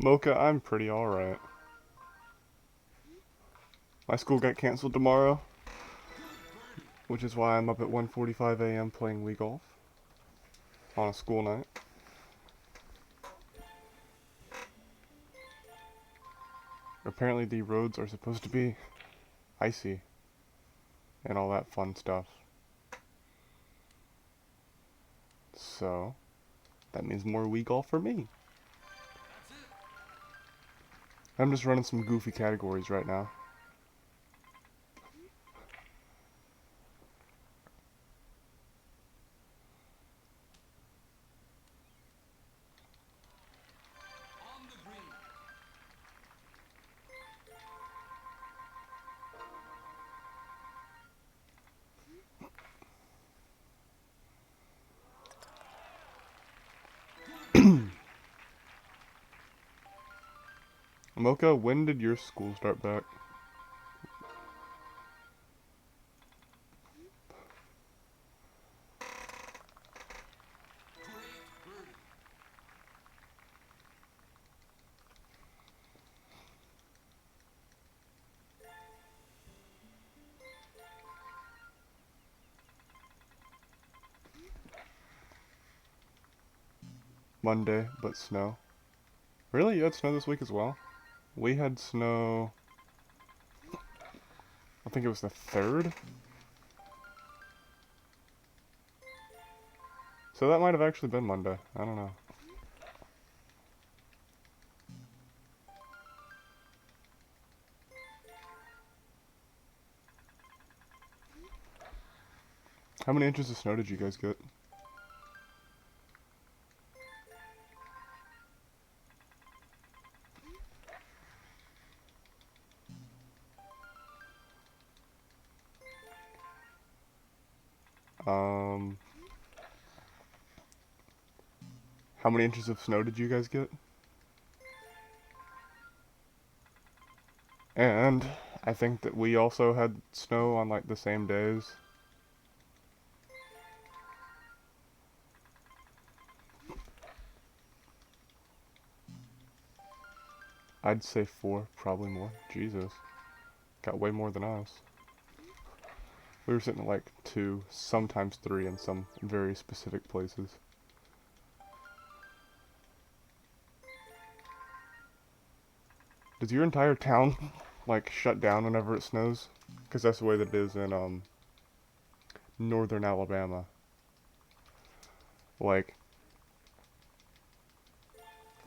Mocha, I'm pretty alright. My school got canceled tomorrow, which is why I'm up at 1:45 a.m. playing Wii Golf on a school night. Apparently the roads are supposed to be icy and all that fun stuff. So, that means more Wii Golf for me. I'm just running some goofy categories right now. Mocha, when did your school start back? Monday, but snow. Really? You had snow this week as well? We had snow, I think it was the 3rd? So that might have actually been Monday. I don't know. How many inches of snow did you guys get? Um, how many inches of snow did you guys get? And I think that we also had snow on like the same days. I'd say 4, probably more. Jesus. Got way more than us. We were sitting at like 2, sometimes 3 in some very specific places. Does your entire town like shut down whenever it snows? Because that's the way that it is in northern Alabama. Like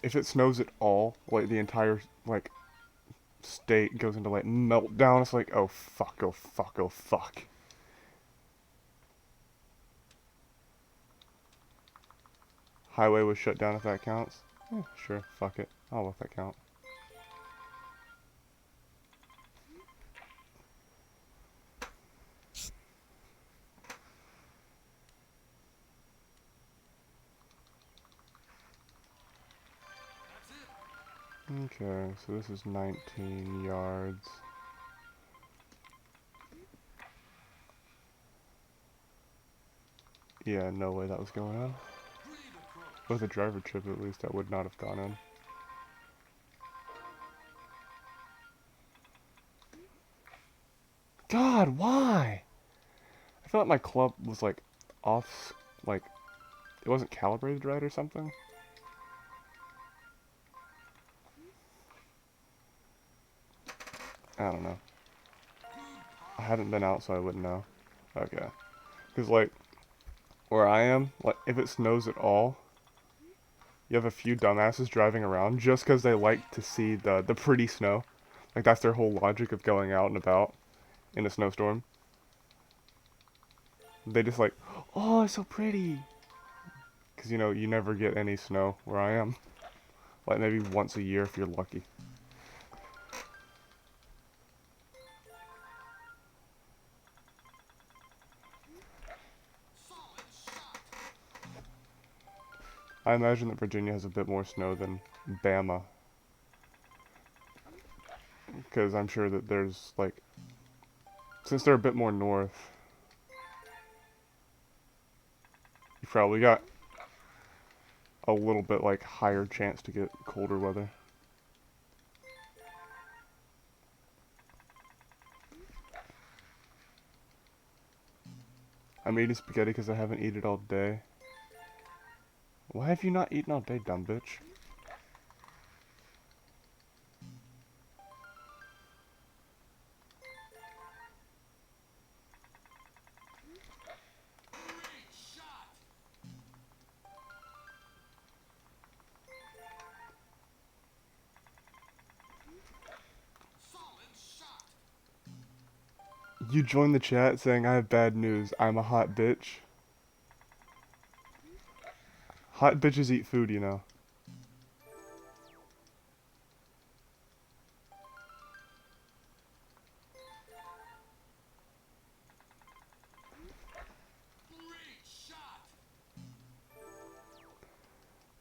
if it snows at all, like the entire like state goes into like meltdown. It's like, oh fuck, oh fuck, oh fuck. Highway was shut down if that counts. Sure, fuck it. I'll let that count. Okay, so this is 19 yards. Yeah, no way that was going in. With a driver chip, at least, that would not have gone in. God, why? I feel like my club was like off, like it wasn't calibrated right or something. I don't know. I haven't been out, so I wouldn't know. Okay. Because, like, where I am, like, if it snows at all, you have a few dumbasses driving around just because they like to see the pretty snow. Like, that's their whole logic of going out and about in a snowstorm. They just like, oh, it's so pretty. Because, you know, you never get any snow where I am. Like, maybe once a year if you're lucky. I imagine that Virginia has a bit more snow than Bama. Because I'm sure that there's, like, since they're a bit more north, you probably got a little bit, like, higher chance to get colder weather. I'm eating spaghetti because I haven't eaten it all day. Why have you not eaten all day, dumb bitch? You joined the chat saying I have bad news. I'm a hot bitch. Hot bitches eat food, you know.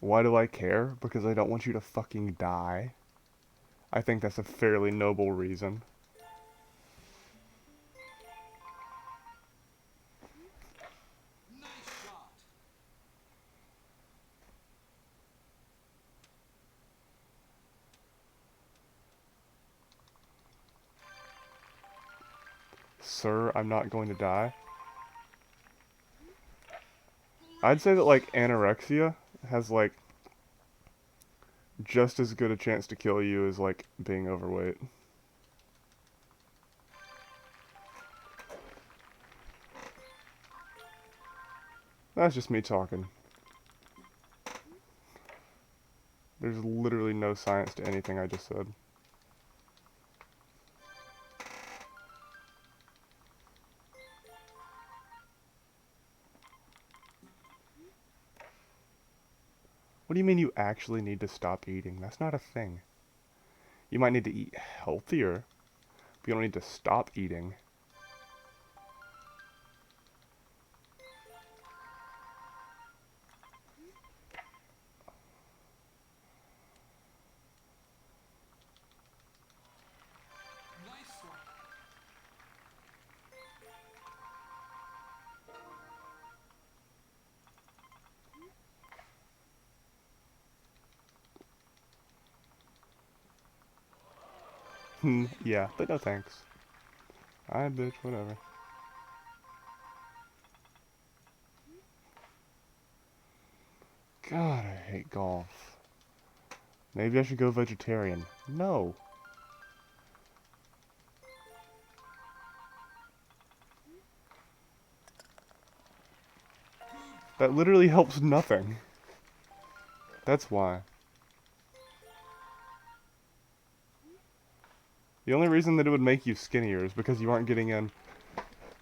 Why do I care? Because I don't want you to fucking die. I think that's a fairly noble reason. Sir, I'm not going to die. I'd say that, like, anorexia has, like, just as good a chance to kill you as, like, being overweight. That's just me talking. There's literally no science to anything I just said. What do you mean you actually need to stop eating? That's not a thing. You might need to eat healthier, but you don't need to stop eating. Yeah, but no thanks. Alright, bitch, whatever. God, I hate golf. Maybe I should go vegetarian. No. That literally helps nothing. That's why. The only reason that it would make you skinnier is because you aren't getting in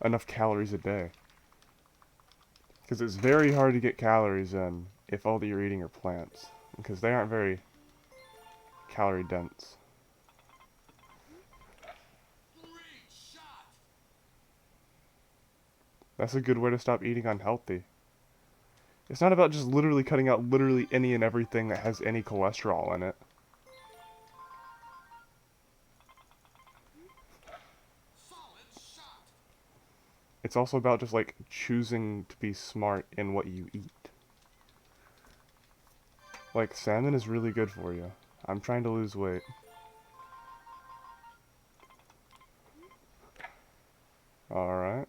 enough calories a day. Because it's very hard to get calories in if all that you're eating are plants. Because they aren't very calorie dense. That's a good way to stop eating unhealthy. It's not about just literally cutting out literally any and everything that has any cholesterol in it. It's also about just, like, choosing to be smart in what you eat. Like, salmon is really good for you. I'm trying to lose weight. Alright.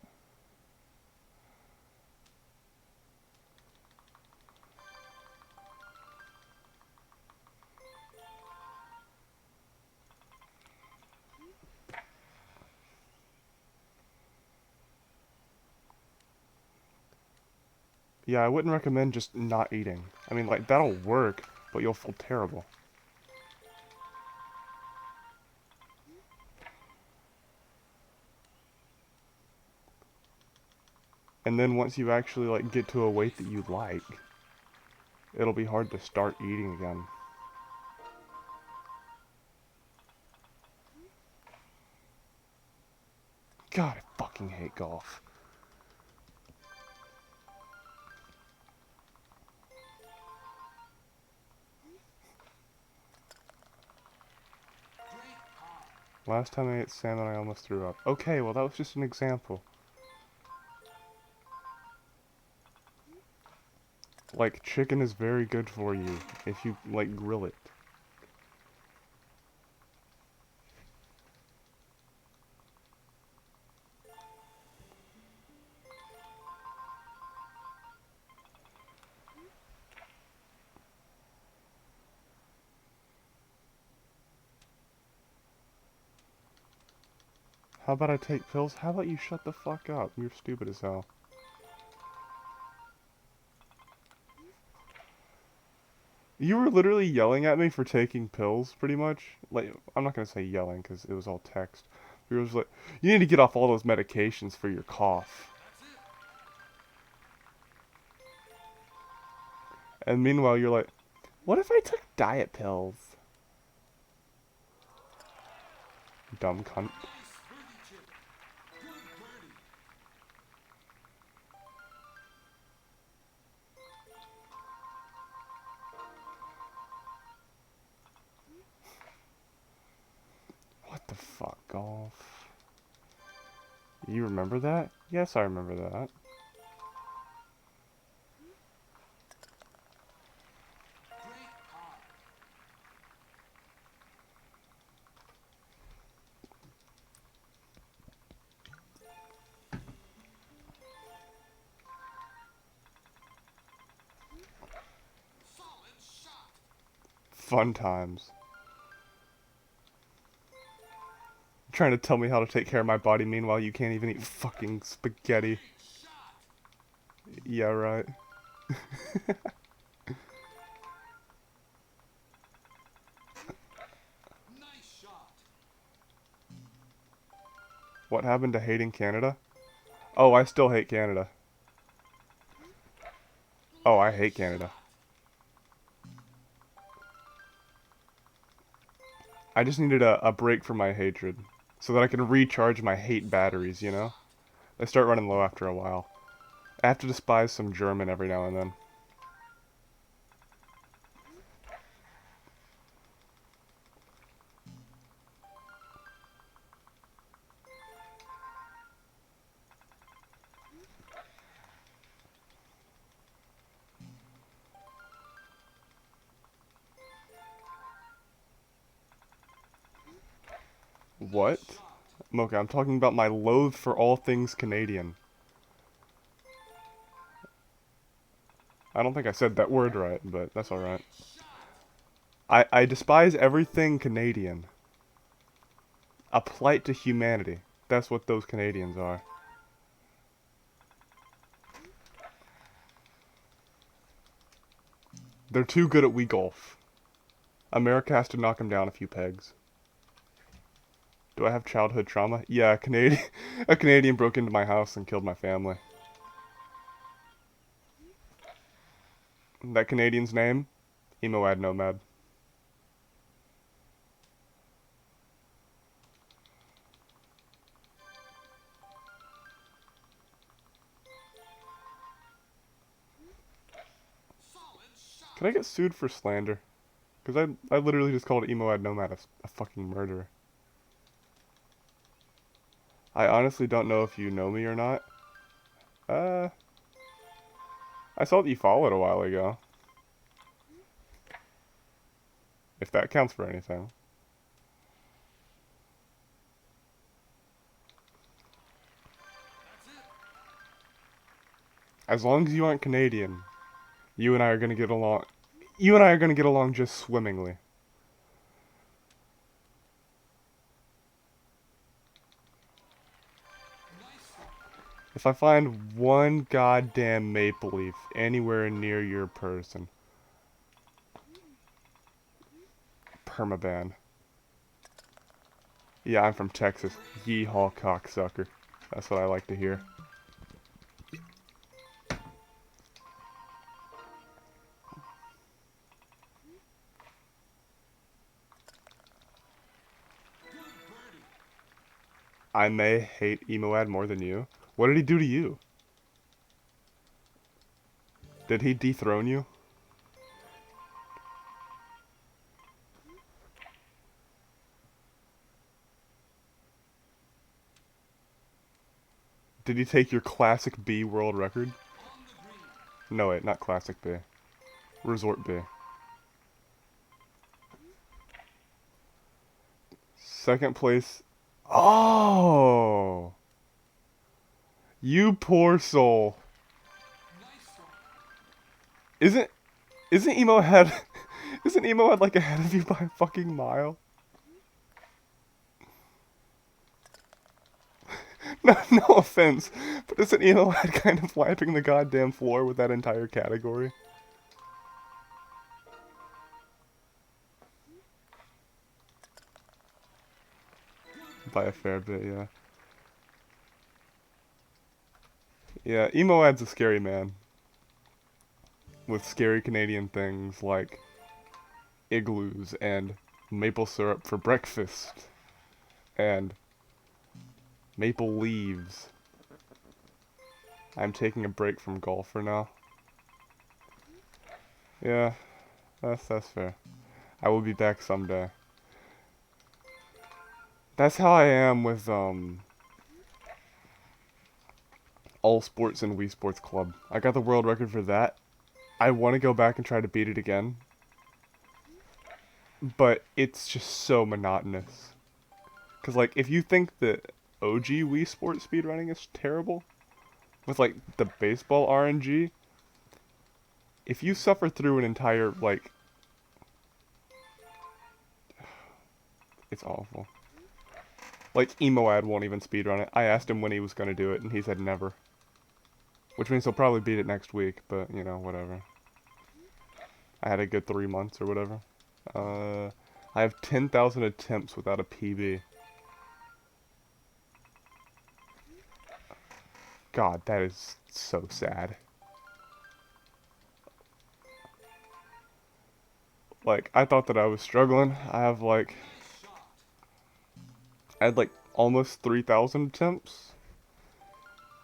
Yeah, I wouldn't recommend just not eating. I mean, like, that'll work, but you'll feel terrible. And then once you actually, like, get to a weight that you like, it'll be hard to start eating again. God, I fucking hate golf. Last time I ate salmon, I almost threw up. Okay, well, that was just an example. Like, chicken is very good for you if you, like, grill it. How about I take pills? How about you shut the fuck up? You're stupid as hell. You were literally yelling at me for taking pills, pretty much. Like, I'm not gonna say yelling, because it was all text. You were just like, you need to get off all those medications for your cough. And meanwhile, you're like, what if I took diet pills? Dumb cunt. What the fuck, golf? You remember that? Yes, I remember that. Fun times. Trying to tell me how to take care of my body, meanwhile you can't even eat fucking spaghetti. Yeah, right. What happened to hating Canada? Oh, I still hate Canada. Oh, I hate Canada. I just needed a break from my hatred. So that I can recharge my hate batteries, you know? They start running low after a while. I have to despise some German every now and then. What? Mocha, I'm talking about my loathe for all things Canadian. I don't think I said that word right, but that's alright. I despise everything Canadian. A plight to humanity. That's what those Canadians are. They're too good at Wii Golf. America has to knock them down a few pegs. Do I have childhood trauma? Yeah, a Canadian broke into my house and killed my family. That Canadian's name? Emoad Nomad. Can I get sued for slander? Because I literally just called Emoad Nomad a fucking murderer. I honestly don't know if you know me or not. I saw that you followed a while ago. If that counts for anything. As long as you aren't Canadian, you and I are gonna get along. You and I are gonna get along just swimmingly. If I find one goddamn maple leaf anywhere near your person, permaban. Yeah, I'm from Texas. Yeehaw, cocksucker. That's what I like to hear. I may hate Emoad more than you. What did he do to you? Did he dethrone you? Did he take your Classic B world record? No, wait, not Classic B. Resort B. Second place. Oh! You poor soul. Isn't isn't Emo ahead? Isn't Emo head like ahead of you by a fucking mile? No, no offense, but isn't emo ad kind of wiping the goddamn floor with that entire category? By a fair bit, yeah. Yeah, emo ad's a scary man. With scary Canadian things like igloos and maple syrup for breakfast and maple leaves. I'm taking a break from golf for now. Yeah, that's fair. I will be back someday. That's how I am with All Sports and Wii Sports Club. I got the world record for that. I want to go back and try to beat it again, but it's just so monotonous. Cause like if you think that OG Wii Sports speedrunning is terrible, with like the baseball RNG, if you suffer through an entire like, it's awful. Like Emoad won't even speedrun it. I asked him when he was gonna do it, and he said never. Which means he'll probably beat it next week, but you know, whatever. I had a good 3 months or whatever. I have 10,000 attempts without a PB. God, that is so sad. Like, I thought that I was struggling. I had like almost 3,000 attempts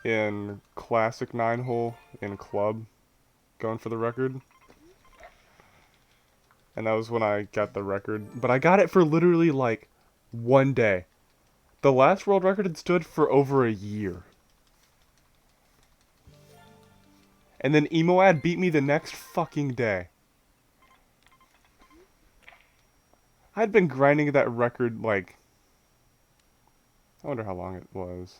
in classic 9-hole in club, going for the record. And that was when I got the record. But I got it for literally like one day. The last world record had stood for over a year. And then Emoad beat me the next fucking day. I'd been grinding that record like... I wonder how long it was.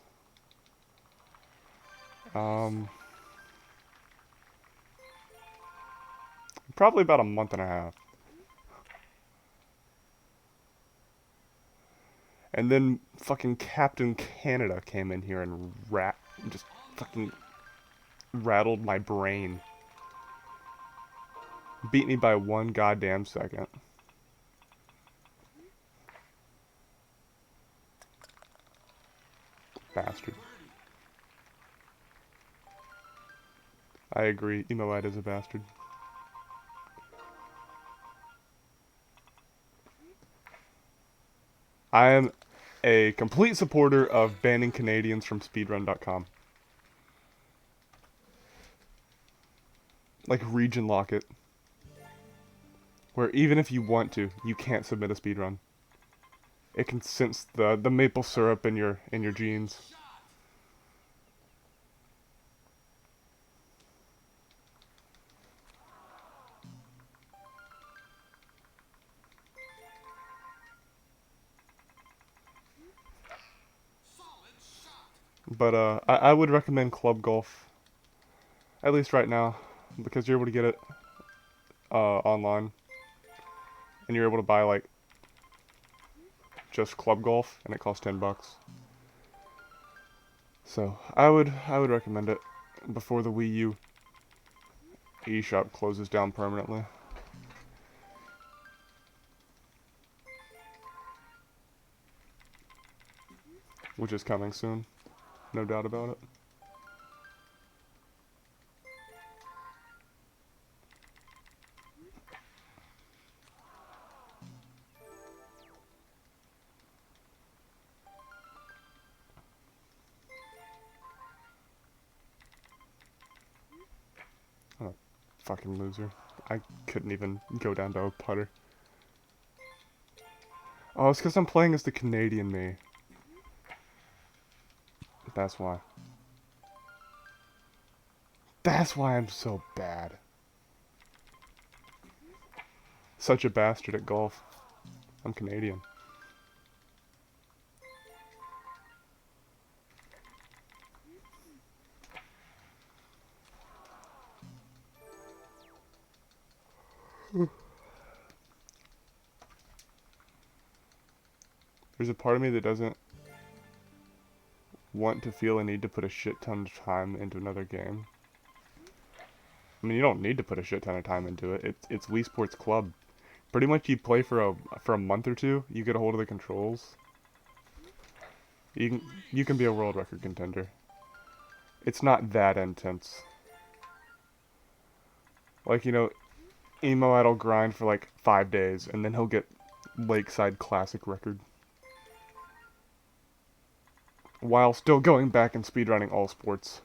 Probably about a month and a half. And then fucking Captain Canada came in here and just fucking rattled my brain. Beat me by one goddamn second. Bastard. I agree, Emoad is a bastard. I am a complete supporter of banning Canadians from speedrun.com. Like region lock it. Where even if you want to, you can't submit a speedrun. It can sense the maple syrup in your genes. But I would recommend club golf, at least right now, because you're able to get it online, and you're able to buy like just club golf, and it costs $10. So I would recommend it before the Wii U eShop closes down permanently. Which is coming soon, no doubt about it. Oh, fucking loser. I couldn't even go down to a putter. Oh, it's because I'm playing as the Canadian me. That's why. That's why I'm so bad. Such a bastard at golf. I'm Canadian. There's a part of me that doesn't want to feel a need to put a shit ton of time into another game. I mean, you don't need to put a shit ton of time into it. It's Wii Sports Club. Pretty much, you play for a month or two. You get a hold of the controls. You can be a world record contender. It's not that intense. Like, you know, Emo Idol grind for like 5 days, and then he'll get Lakeside Classic record. While still going back and speedrunning all sports.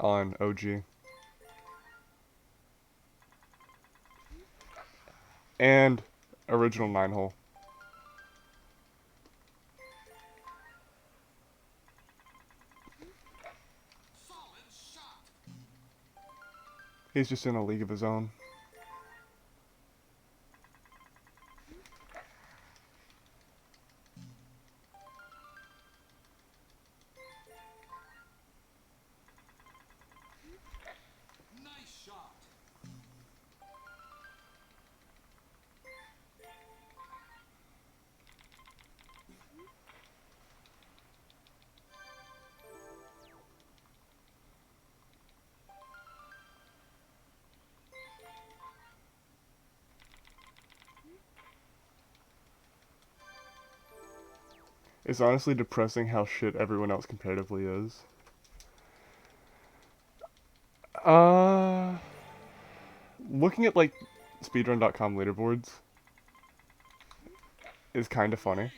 On OG. And original 9-hole. He's just in a league of his own. Nice shot. It's honestly depressing how shit everyone else comparatively is. Looking at like speedrun.com leaderboards is kind of funny.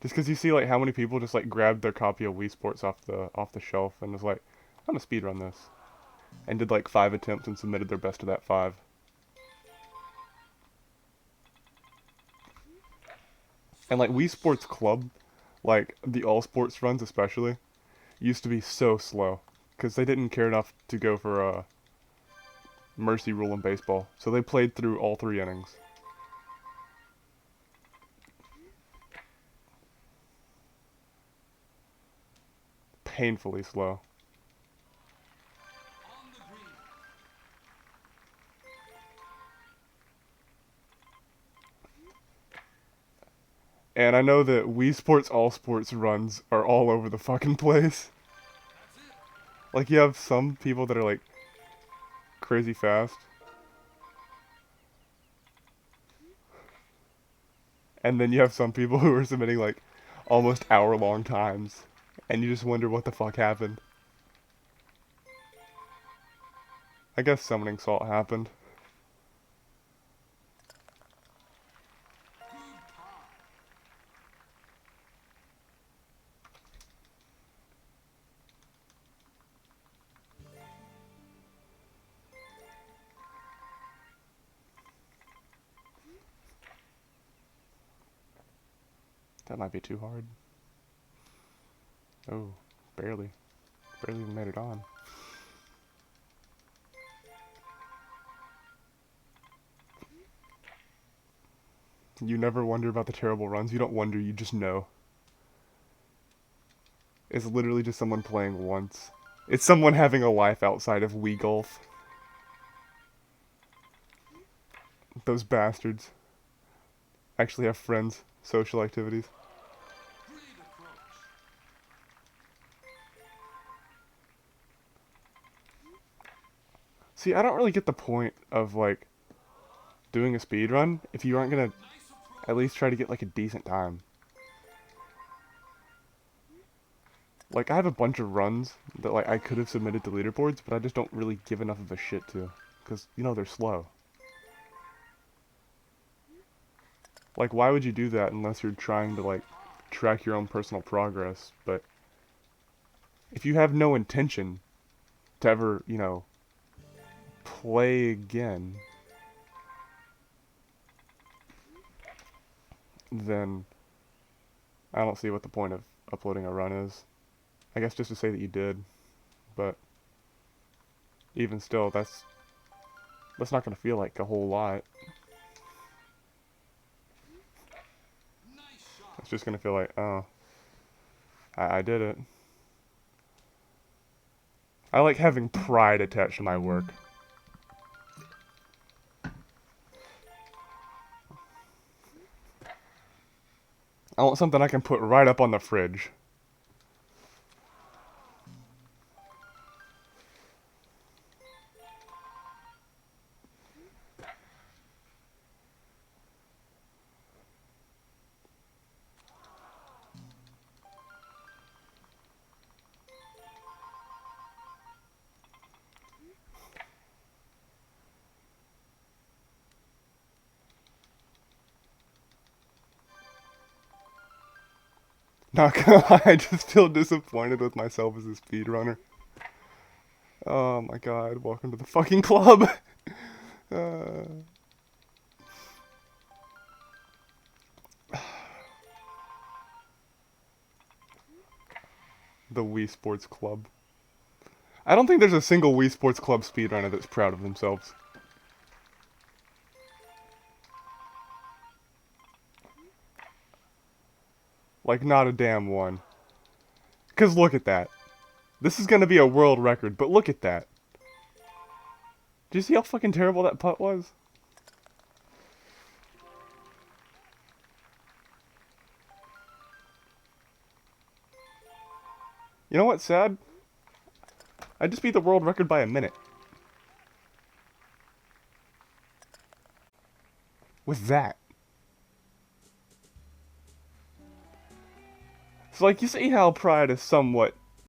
Just because you see like how many people just like grabbed their copy of Wii Sports off the shelf and was like, I'm gonna speedrun this, and did like 5 attempts and submitted their best of that 5. And like Wii Sports Club, like the all sports runs especially, used to be so slow because they didn't care enough to go for a mercy rule in baseball, so they played through all 3 innings. Painfully slow. And I know that Wii Sports All Sports runs are all over the fucking place. Like, you have some people that are, like, crazy fast. And then you have some people who are submitting, like, almost hour-long times. And you just wonder what the fuck happened. I guess summoning salt happened. That might be too hard. Oh, barely. Barely even made it on. You never wonder about the terrible runs. You don't wonder, you just know. It's literally just someone playing once. It's someone having a life outside of Wii Golf. Those bastards actually have friends, social activities. See, I don't really get the point of, like, doing a speed run if you aren't gonna at least try to get, like, a decent time. Like, I have a bunch of runs that, like, I could have submitted to leaderboards, but I just don't really give enough of a shit to. Because, you know, they're slow. Like, why would you do that unless you're trying to, like, track your own personal progress? But if you have no intention to ever, you know, play again, then I don't see what the point of uploading a run is. I guess just to say that you did, but even still, that's not gonna feel like a whole lot. It's just gonna feel like, oh, I did it. I like having pride attached to my work. I want something I can put right up on the fridge. Not gonna lie, I just feel disappointed with myself as a speedrunner. Oh my god, welcome to the fucking club! uh, the Wii Sports Club. I don't think there's a single Wii Sports Club speedrunner that's proud of themselves. Like, not a damn one. Because look at that. This is gonna be a world record, but look at that. Do you see how fucking terrible that putt was? You know what's sad? I just beat the world record by a minute. With that. So, like, you see how pride is somewhat